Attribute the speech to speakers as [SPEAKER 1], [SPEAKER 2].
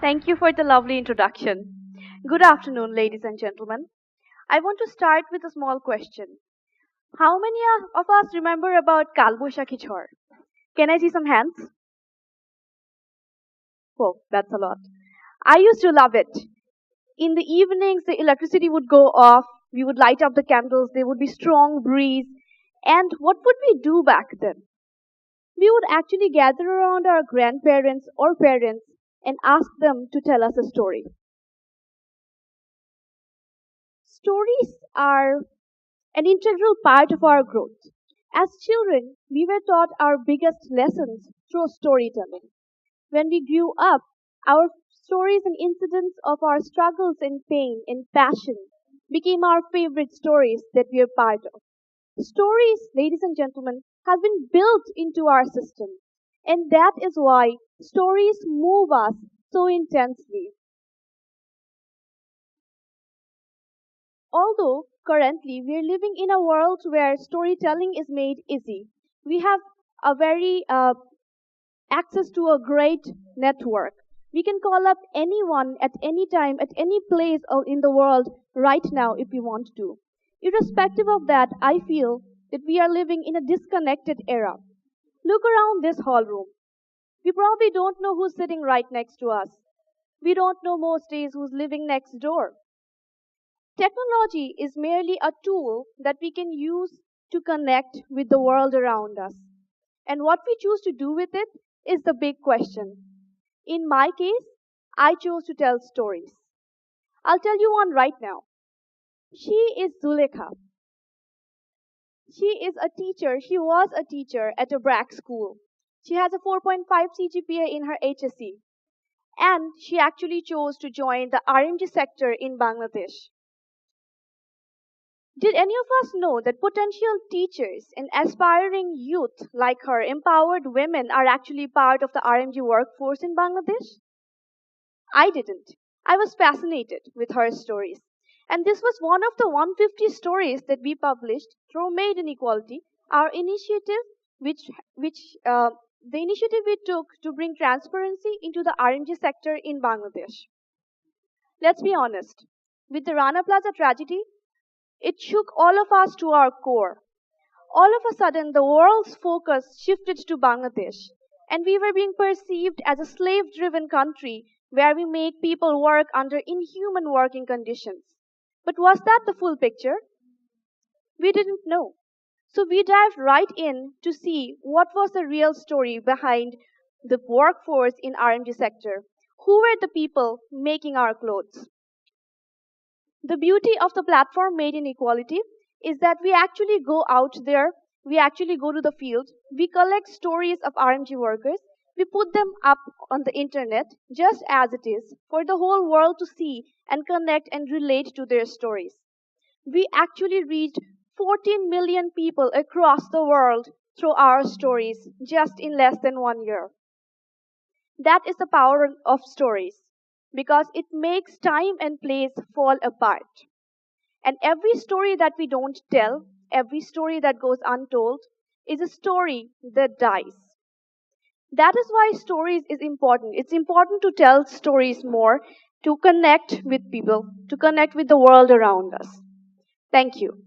[SPEAKER 1] Thank you for the lovely introduction. Good afternoon, ladies and gentlemen. I want to start with a small question. How many of us remember about Kalboshakhi Chhor? Can I see some hands? Oh, that's a lot. I used to love it. In the evenings, the electricity would go off. We would light up the candles. There would be strong breeze. And what would we do back then? We would actually gather around our grandparents or parents and ask them to tell us a story. Stories are an integral part of our growth. As children, we were taught our biggest lessons through storytelling. When we grew up, our stories and incidents of our struggles and pain and passion became our favorite stories that we are part of. Stories, ladies and gentlemen, have been built into our system, and that is why stories move us so intensely. Although currently we are living in a world where storytelling is made easy, we have a very access to a great network. We can call up anyone at any time, at any place in the world right now if we want to. Irrespective of that, I feel that we are living in a disconnected era. Look around this hall room. We probably don't know who's sitting right next to us. We don't know most days who's living next door. Technology is merely a tool that we can use to connect with the world around us. And what we choose to do with it is the big question. In my case, I chose to tell stories. I'll tell you one right now. She is Zulekha. She is a teacher. She was a teacher at a BRAC school. She has a 4.5 CGPA in her HSC. And she actually chose to join the RMG sector in Bangladesh. Did any of us know that potential teachers and aspiring youth like her, empowered women, are actually part of the RMG workforce in Bangladesh? I didn't. I was fascinated with her stories. And this was one of the 150 stories that we published through Made in Equality, our initiative, the initiative we took to bring transparency into the RMG sector in Bangladesh. Let's be honest. With the Rana Plaza tragedy, it shook all of us to our core. All of a sudden, the world's focus shifted to Bangladesh, and we were being perceived as a slave driven country where we make people work under inhuman working conditions. But was that the full picture? We didn't know. So we dived right in to see what was the real story behind the workforce in RMG sector. Who were the people making our clothes? The beauty of the platform Made in Equality is that we actually go out there, we actually go to the field, we collect stories of RMG workers, we put them up on the internet just as it is for the whole world to see and connect and relate to their stories. We actually reached 14 million people across the world through our stories just in less than 1 year. That is the power of stories, because it makes time and place fall apart. And every story that we don't tell, every story that goes untold, is a story that dies. That is why stories is important. It's important to tell stories more, to connect with people, to connect with the world around us. Thank you.